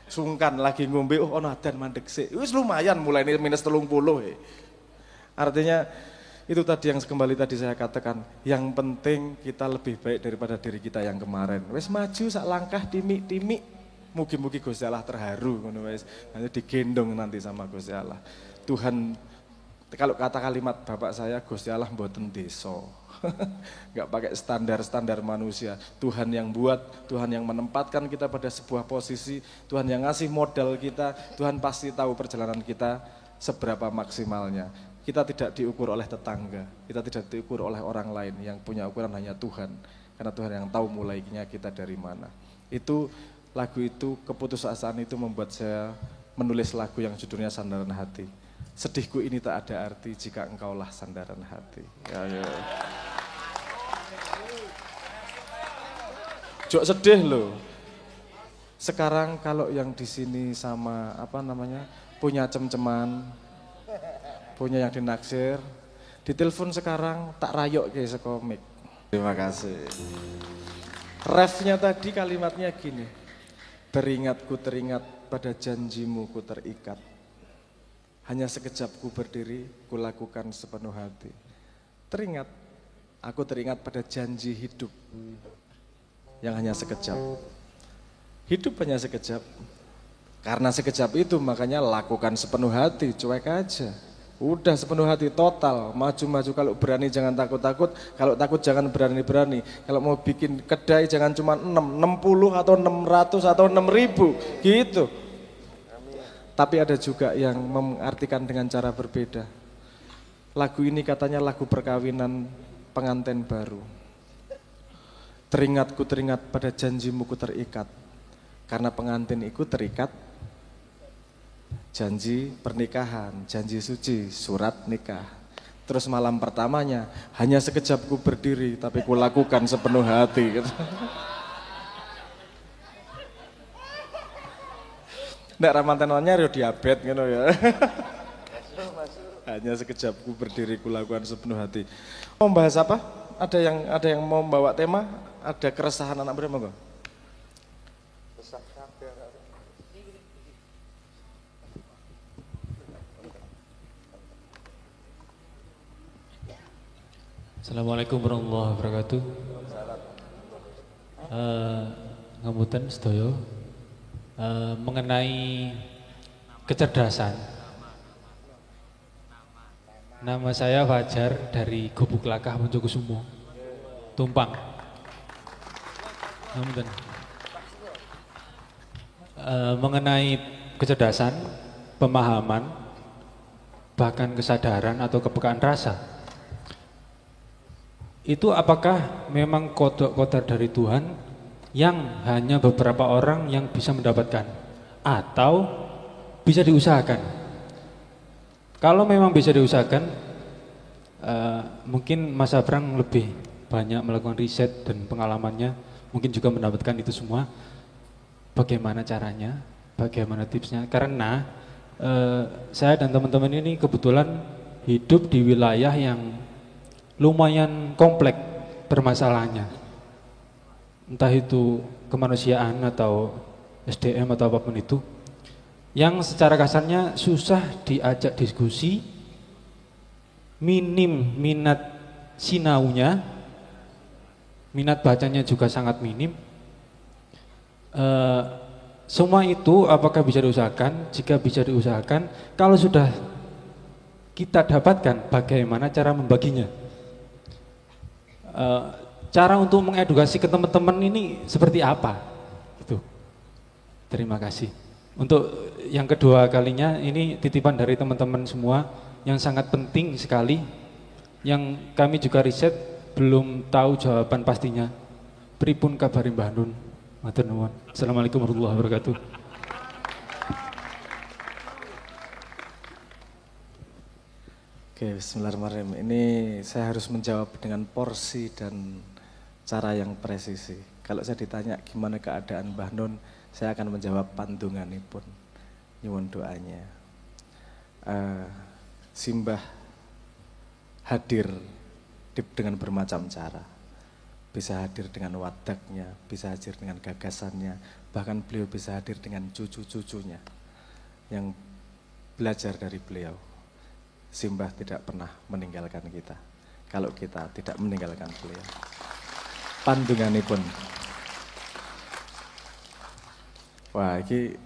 Sungkan lagi ngombe, oh ono adzan mandek sik. Wis lumayan mulainya minus 30. Artinya itu tadi yang kembali tadi saya katakan, yang penting kita lebih baik daripada diri kita yang kemarin. Wes maju sak langkah timik-timik, mugi-mugi Gusti Allah terharu ngono wes. Nanti digendong nanti sama Gusti Allah. Tuhan, kalau kata kalimat bapak saya, Gusti Allah mboten deso. Enggak pakai standar-standar manusia. Tuhan yang buat, Tuhan yang menempatkan kita pada sebuah posisi, Tuhan yang ngasih modal kita, Tuhan pasti tahu perjalanan kita seberapa maksimalnya. Kita tidak diukur oleh tetangga, kita tidak diukur oleh orang lain, yang punya ukuran hanya Tuhan. Karena Tuhan yang tahu mulainya kita dari mana. Itu lagu itu, keputusasaan itu membuat saya menulis lagu yang judulnya Sandaran Hati. Sedihku ini tak ada arti jika engkaulah sandaran hati. Ya. Jok sedih loh. Sekarang kalau yang di sini sama punya cem-ceman, punya yang dinaksir, ditelepon sekarang tak rayok kayak sekomik. Terima kasih. Refnya tadi kalimatnya gini, teringat pada janjimu ku terikat, hanya sekejap ku berdiri, ku lakukan sepenuh hati. Aku teringat pada janji hidup yang hanya sekejap. Hidup hanya sekejap, karena sekejap itu makanya lakukan sepenuh hati, cuek aja. Udah sepenuh hati total, maju-maju, kalau berani jangan takut-takut, kalau takut jangan berani-berani. Kalau mau bikin kedai jangan cuma 60 atau 600 atau 6.000 gitu. Tapi ada juga yang mengartikan dengan cara berbeda. Lagu ini katanya lagu perkawinan pengantin baru. Teringat pada janjimu ku terikat, karena pengantin itu terikat janji pernikahan, janji suci, surat nikah. Terus malam pertamanya, hanya sekejap ku berdiri, tapi ku lakukan sepenuh hati. Nek ramantenonnya yo diabet gitu ya. Hanya sekejap ku berdiri, ku lakukan sepenuh hati. Mau bahas apa? Ada yang mau membawa tema? Ada keresahan anak muda monggo? Assalamualaikum warahmatullahi wabarakatuh. Ngapunten sedaya, mengenai kecerdasan. Nama saya Fajar dari Gubuk Lakah Monjokusumo, Tumpang. Ngapunten. Mengenai kecerdasan, pemahaman, bahkan kesadaran atau kepekaan rasa. Itu apakah memang kodar dari Tuhan yang hanya beberapa orang yang bisa mendapatkan, atau bisa diusahakan? Kalau memang bisa diusahakan, mungkin Mas Abrang lebih banyak melakukan riset dan pengalamannya, mungkin juga mendapatkan itu semua. Bagaimana caranya, bagaimana tipsnya? Karena saya dan teman-teman ini kebetulan hidup di wilayah yang lumayan kompleks permasalahannya, entah itu kemanusiaan atau SDM atau apapun itu, yang secara kasarnya susah diajak diskusi, minim minat sinaunya, minat bacanya juga sangat minim. Semua itu apakah bisa diusahakan? Jika bisa diusahakan, kalau sudah kita dapatkan, bagaimana cara membaginya? Cara untuk mengedukasi ke teman-teman ini seperti apa? Gitu. Terima kasih. Untuk yang kedua kalinya, ini titipan dari teman-teman semua yang sangat penting sekali, yang kami juga riset belum tahu jawaban pastinya. Pripun kabari Mbah Nun? Matur nuwun. Assalamualaikum warahmatullahi wabarakatuh. Oke, bismillahirrahmanirrahim. Ini saya harus menjawab dengan porsi dan cara yang presisi. Kalau saya ditanya gimana keadaan Mbah Nun, saya akan menjawab pandunganipun, nyuwun doanya. Simbah hadir dengan bermacam cara. Bisa hadir dengan wadaknya, bisa hadir dengan gagasannya, bahkan beliau bisa hadir dengan cucu-cucunya yang belajar dari beliau. Simbah tidak pernah meninggalkan kita, kalau kita tidak meninggalkan beliau. Pandunganipun. Wah, iki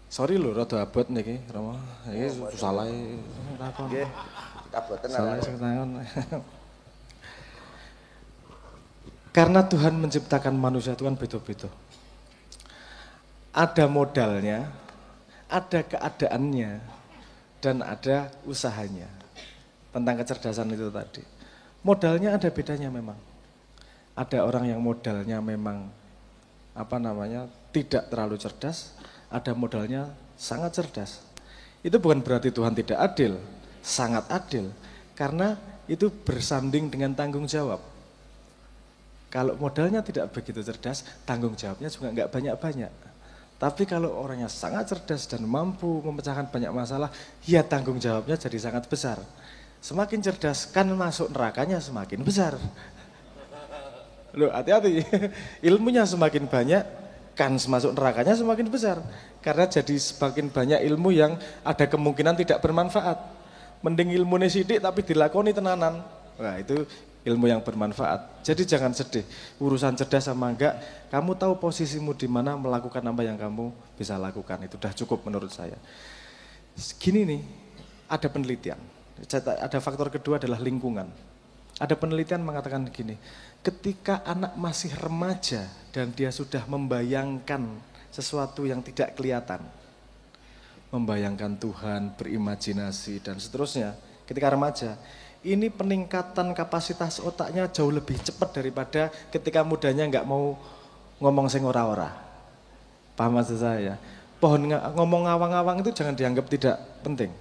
sorry lho rada abot niki, Romo. Iki salah takon. Nggih, kaboten Salah ala. sing takon. Karena Tuhan menciptakan manusia itu kan beda-beda. Ada modalnya, ada keadaannya, dan ada usahanya. Tentang kecerdasan itu tadi. Modalnya ada bedanya memang. Ada orang yang modalnya memang tidak terlalu cerdas, ada modalnya sangat cerdas. Itu bukan berarti Tuhan tidak adil, sangat adil. Karena itu bersanding dengan tanggung jawab. Kalau modalnya tidak begitu cerdas, tanggung jawabnya juga nggak banyak-banyak. Tapi kalau orangnya sangat cerdas dan mampu memecahkan banyak masalah, ya tanggung jawabnya jadi sangat besar. Semakin cerdas kan masuk nerakanya semakin besar. Loh, hati-hati, ilmunya semakin banyak, kan masuk nerakanya semakin besar. Karena jadi semakin banyak ilmu yang ada kemungkinan tidak bermanfaat. Mending ilmu sidik tapi dilakoni tenanan. Wah, itu ilmu yang bermanfaat. Jadi jangan sedih, urusan cerdas sama enggak, kamu tahu posisimu di mana melakukan apa yang kamu bisa lakukan. Itu sudah cukup menurut saya. Gini nih, ada penelitian. Ada faktor kedua adalah lingkungan. Ada penelitian mengatakan gini, ketika anak masih remaja dan dia sudah membayangkan sesuatu yang tidak kelihatan, membayangkan Tuhan, berimajinasi dan seterusnya, ketika remaja, ini peningkatan kapasitas otaknya jauh lebih cepat daripada ketika mudanya nggak mau ngomong sing ora-ora. Paham maksud saya? Pohon ngomong ngawang-ngawang itu jangan dianggap tidak penting.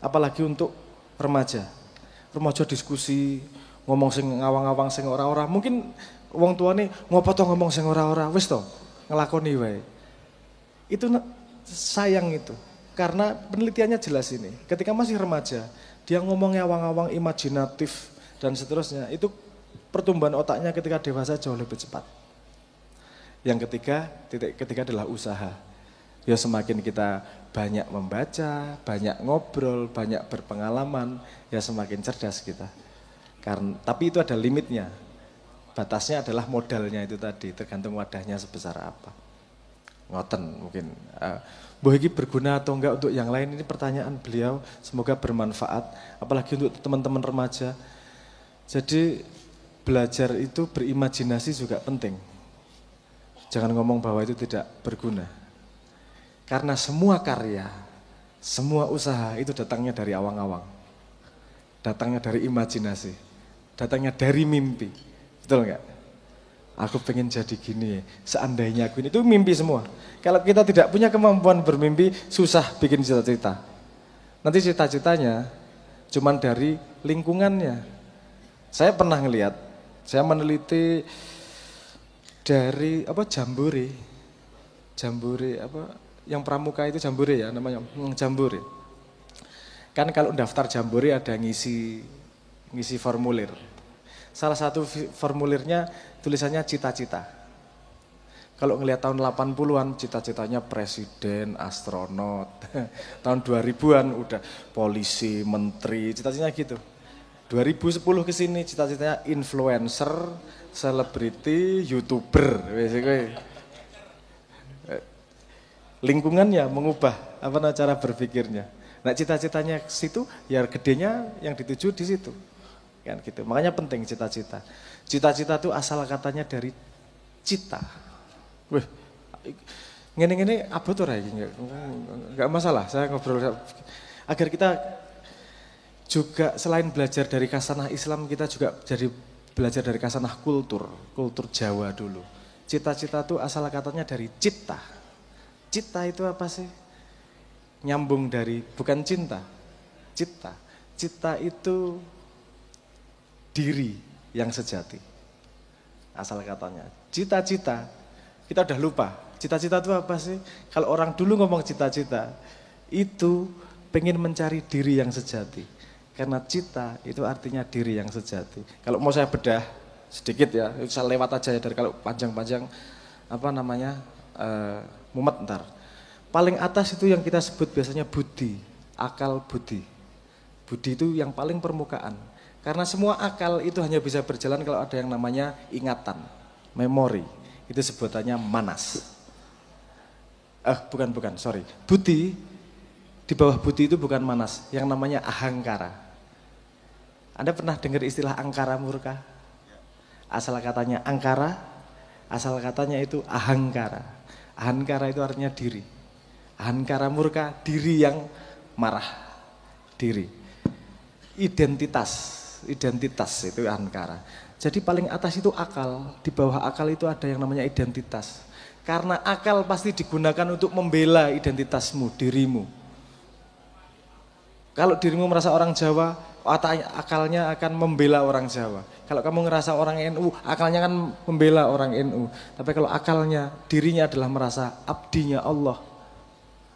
Apalagi untuk remaja. Remaja diskusi, ngomong sing ngawang-ngawang sing ora-ora. Mungkin wong tuane ngopo to ngomong sing ora-ora, wis to, ngelakoni wae. Itu sayang itu. Karena penelitiannya jelas ini. Ketika masih remaja, dia ngomong ngawang-ngawang imajinatif dan seterusnya, itu pertumbuhan otaknya ketika dewasa jauh lebih cepat. Yang ketiga adalah usaha. Ya semakin kita banyak membaca, banyak ngobrol, banyak berpengalaman, ya semakin cerdas kita. Tapi itu ada limitnya. Batasnya adalah modalnya itu tadi, tergantung wadahnya sebesar apa. Ngoten mungkin. Bahwa ini berguna atau enggak untuk yang lain, ini pertanyaan beliau, semoga bermanfaat, apalagi untuk teman-teman remaja. Jadi belajar itu berimajinasi juga penting. Jangan ngomong bahwa itu tidak berguna. Karena semua karya, semua usaha itu datangnya dari awang-awang. Datangnya dari imajinasi, datangnya dari mimpi. Betul enggak? Aku pengen jadi gini, seandainya aku ini, itu mimpi semua. Kalau kita tidak punya kemampuan bermimpi, susah bikin cita-cita. Nanti cita-citanya cuman dari lingkungannya. Saya pernah ngelihat, saya meneliti dari jambore yang pramuka itu jambore ya namanya, jambore. Kan kalau daftar jambore ada ngisi formulir. Salah satu formulirnya tulisannya cita-cita. Kalau ngelihat tahun 80-an cita-citanya presiden, astronot. Tahun 2000-an udah polisi, menteri, cita-citanya gitu. 2010 ke sini cita-citanya influencer, selebriti, YouTuber. Lingkungannya mengubah cara berpikirnya. Nah, cita-citanya ke situ, ya gedenya yang dituju di situ. Kan gitu. Makanya penting cita-cita. Cita-cita itu asal katanya dari cita. Wih, ngene-ngene abot ora iki enggak masalah. Saya ngobrol agar kita juga selain belajar dari kasanah Islam, kita juga jadi belajar dari kasanah kultur Jawa dulu. Cita-cita itu asal katanya dari cita. Cita itu apa sih? Nyambung dari bukan cinta. Cita. Cita itu diri yang sejati. Asal katanya. Cita-cita, kita udah lupa. Cita-cita itu apa sih? Kalau orang dulu ngomong cita-cita, itu pengen mencari diri yang sejati. Karena cita itu artinya diri yang sejati. Kalau mau saya bedah sedikit ya, saya lewat aja ya dari kalau panjang-panjang mumet ntar. Paling atas itu yang kita sebut biasanya budi, akal budi. Budi itu yang paling permukaan. Karena semua akal itu hanya bisa berjalan kalau ada yang namanya ingatan, memori. Itu sebutannya manas. Sorry. Budi, di bawah budi itu bukan manas, yang namanya ahangkara. Anda pernah dengar istilah angkara murka? Asal katanya angkara, asal katanya itu ahangkara. Ahangkara itu artinya diri. Ahangkara murka, diri yang marah. Diri. Identitas itu ahangkara. Jadi paling atas itu akal, di bawah akal itu ada yang namanya identitas. Karena akal pasti digunakan untuk membela identitasmu, dirimu. Kalau dirimu merasa orang Jawa, akalnya akan membela orang Jawa. Kalau kamu ngerasa orang NU, akalnya akan membela orang NU. Tapi kalau akalnya, dirinya adalah merasa abdinya Allah,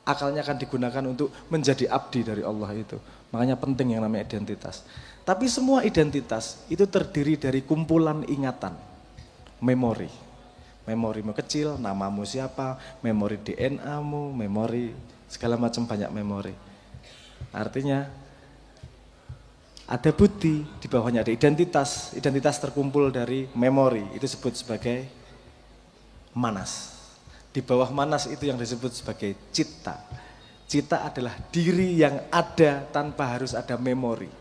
akalnya akan digunakan untuk menjadi abdi dari Allah itu. Makanya penting yang namanya identitas. Tapi semua identitas itu terdiri dari kumpulan ingatan, memori. Memorimu kecil, namamu siapa, memori DNA-mu, memori segala macam banyak memori. Artinya ada budi, di bawahnya ada identitas. Identitas terkumpul dari memori, itu disebut sebagai manas. Di bawah manas itu yang disebut sebagai cita. Cita adalah diri yang ada tanpa harus ada memori.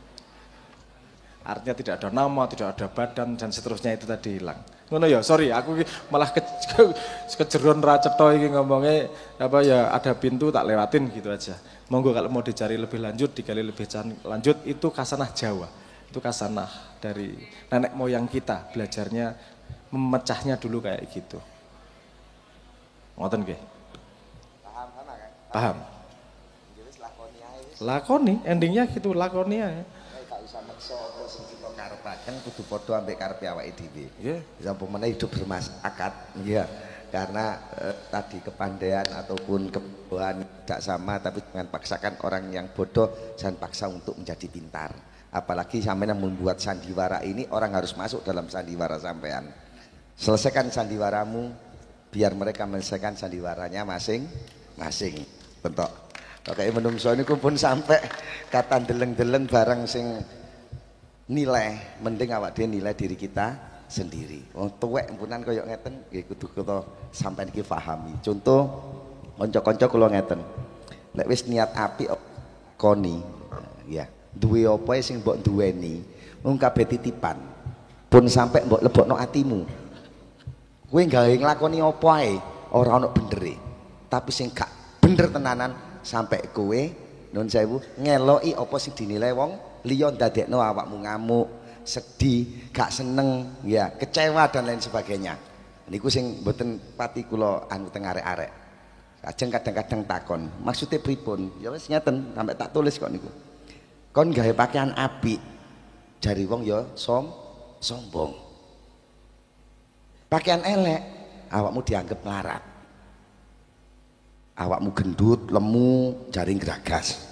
Artinya tidak ada nama, tidak ada badan, dan seterusnya itu tadi hilang. Ngono ya, sorry, aku malah kejeron racetho iki ngomongnya apa ya, ada pintu tak lewatin gitu aja. Monggo kalau mau dicari lebih lanjut, digali lebih lanjut, itu kasanah Jawa. Itu kasanah dari nenek moyang kita, belajarnya memecahnya dulu kayak gitu. Ngoten nggih? Paham sama kan? Paham. Lakoni, endingnya gitu, lakoni ae. Gak usah maksa apa sing kita karepaken kudu padha ambek karepe awake dhewe. Nggih. Bisa umpamane hidup bermasyarakat, iya. Karena tadi kepandaian ataupun kebodohan tidak sama, tapi jangan paksakan orang yang bodoh, jangan paksa untuk menjadi pintar. Apalagi sampean yang membuat sandiwara ini, orang harus masuk dalam sandiwara sampean. Selesaikan sandiwaramu, biar mereka menyelesaikan sandiwaranya masing-masing. Bentuk. Oke, menungso niku pun sampai kata deleng-deleng barang sing nilai, mending awak dhewe nilai diri kita sendiri. Wong tuwek empunan kaya ngeten nggih kudu kita sampean iki pahami. Contoh kanca-kanca kula ngeten. Nek wis niat apik koni, ya, duwe apa sing mbok duweni, mung kabeh titipan. Pun sampai mbok lebokno atimu. Kowe gawe nglakoni apa ae ora ono bendere. Tapi sing gak bener tenanan sampai kowe nun sewu ngeloki apa sing dinilai wong liya ndadekno awakmu ngamuk, sedih, gak seneng, ya, kecewa dan lain sebagainya. Niku sing mboten pati kula anu teng arek-arek. Ajeng kadang-kadang takon, maksudnya pripun? Ya wis ngeten, sampai tak tulis kok niku. Kon gawe pakaian apik, jari wong ya sombong. Pakaian elek, awakmu dianggap melarat. Awakmu gendut, lemu, jari geragas.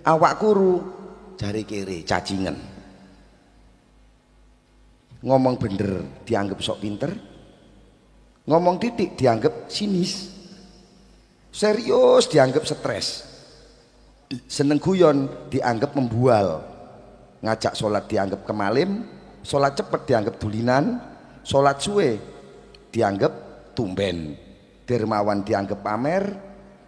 Awak kuru, jari kiri, cacingan. Ngomong bener dianggap sok pinter, ngomong titik dianggap sinis, serius dianggap stres, seneng guyon dianggap membual, ngajak sholat dianggap kemalim, sholat cepet dianggap dulinan, sholat suwe dianggap tumben, dermawan dianggap pamer,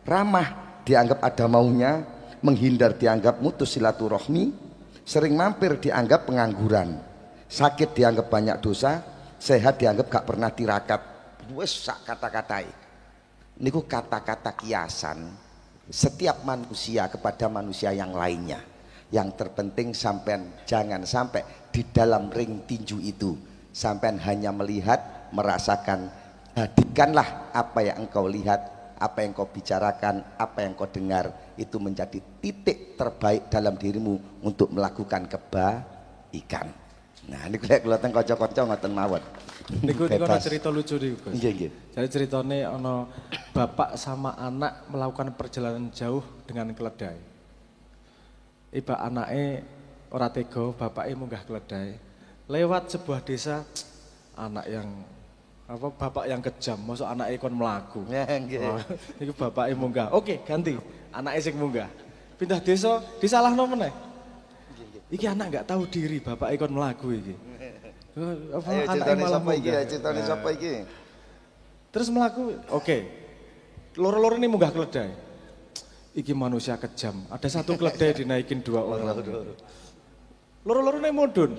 ramah dianggap ada maunya, menghindar dianggap mutus silaturahmi, sering mampir dianggap pengangguran, sakit dianggap banyak dosa, sehat dianggap gak pernah tirakat. Wes sak kata-katai. Niku kata-kata kiasan setiap manusia kepada manusia yang lainnya. Yang terpenting sampean jangan sampai di dalam ring tinju itu sampean hanya melihat, merasakan. Jadikanlah apa yang engkau lihat, apa yang kau bicarakan, apa yang kau dengar itu menjadi titik terbaik dalam dirimu untuk melakukan kebaikan. Nah, ini kula teng kanca-kanca ngoten mawon. Niku ana cerita lucu niku, Gus. Nggih, nggih. Jadi ceritane ana bapak sama anak melakukan perjalanan jauh dengan keledai. Iba anake ora tega, bapake munggah keledai. Lewat sebuah desa, anak yang bapak yang kejam, mosok anake kon mlaku. Nggih. Niku bapake munggah. Oke, ganti. Anake sing munggah. Pindah desa, disalahno meneh. Iki anak enggak tahu diri, bapake kon mlaku iki. Ayo ceritane sapa iki? Ceritane sapa iki? Terus melaku, oke. Loro-loro ini munggah keledai. Iki manusia kejam. Ada satu keledai dinaikin 2 orang. Loro-loro ini mudun.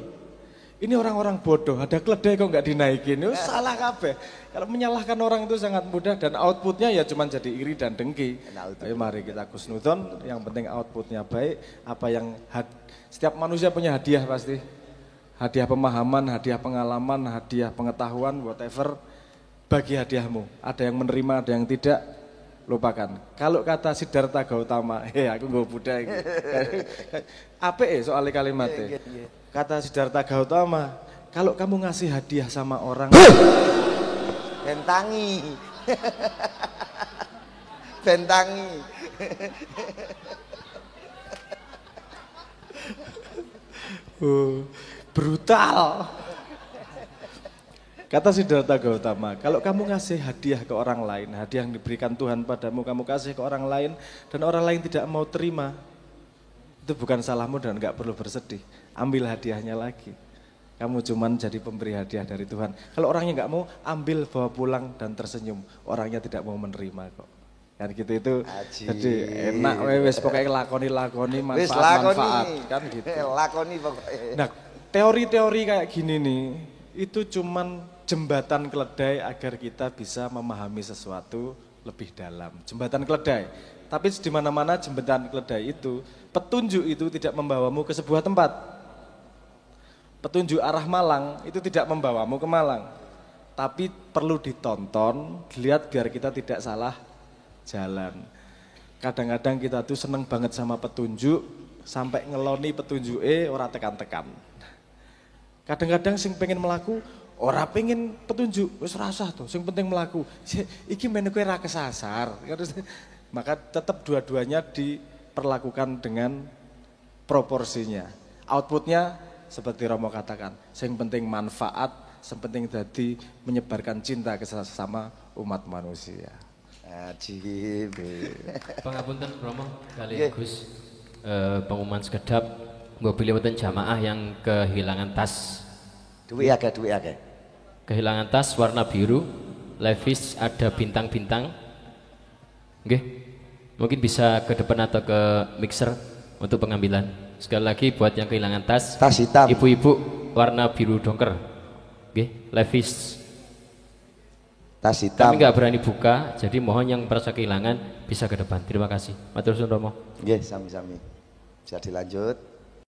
Ini orang-orang bodoh. Ada keledai kok nggak dinaikin. Itu salah kabeh. Kalau menyalahkan orang itu sangat mudah dan outputnya ya cuma jadi iri dan dengki. Ayo mari kita kusnudon. Yang penting outputnya baik. Apa yang setiap manusia punya hadiah pasti. Hadiah pemahaman, hadiah pengalaman, hadiah pengetahuan, whatever. Bagi hadiahmu, ada yang menerima, ada yang tidak, lupakan. Kalau kata Siddhartha Gautama, aku nggak Buddha ini. Apa soalnya kalimatnya? Kata Siddhartha Gautama, kalau kamu ngasih hadiah sama orang, bentangi, bentangi. Brutal. Kata Siddhartha Gautama, kalau kamu ngasih hadiah ke orang lain, hadiah yang diberikan Tuhan padamu, kamu kasih ke orang lain, dan orang lain tidak mau terima, itu bukan salahmu dan nggak perlu bersedih. Ambil hadiahnya lagi. Kamu cuman jadi pemberi hadiah dari Tuhan. Kalau orangnya nggak mau, ambil, bawa pulang dan tersenyum. Orangnya tidak mau menerima kok. Kan gitu itu. Jadi enak, wes pokoknya lakoni manfaat kan gitu. Lakoni pokoknya. Nah, teori-teori kayak gini nih, itu cuman jembatan keledai agar kita bisa memahami sesuatu lebih dalam. Jembatan keledai. Tapi di mana-mana jembatan keledai itu, petunjuk itu tidak membawamu ke sebuah tempat. Petunjuk arah Malang itu tidak membawamu ke Malang. Tapi perlu ditonton, dilihat biar kita tidak salah jalan. Kadang-kadang kita tuh seneng banget sama petunjuk, sampai ngeloni petunjuk ora tekan-tekan. Kadang-kadang sing pengen melaku, ora pengen petunjuk, wis rasah tuh, sing penting melaku. Iki men kowe ra kesasar. Maka tetap dua-duanya diperlakukan dengan proporsinya. Outputnya seperti Romo katakan, sing penting manfaat, sing penting dadi menyebarkan cinta ke sesama umat manusia. Ajib. Pangapunten Romo kali Gus, pengumuman sekedap, mbok bilih wonten jamaah yang kehilangan tas. Duit akeh. Kehilangan tas warna biru, Levi's ada bintang-bintang. Nggih. Mungkin bisa ke depan atau ke mixer untuk pengambilan. Sekali lagi buat yang kehilangan tas hitam. Ibu-ibu warna biru dongker. Nggih, Levi's. Tas hitam. Kami nggak berani buka, jadi mohon yang merasa kehilangan bisa ke depan. Terima kasih. Matur suwun Romo. Nggih, sami-sami. Bisa dilanjut.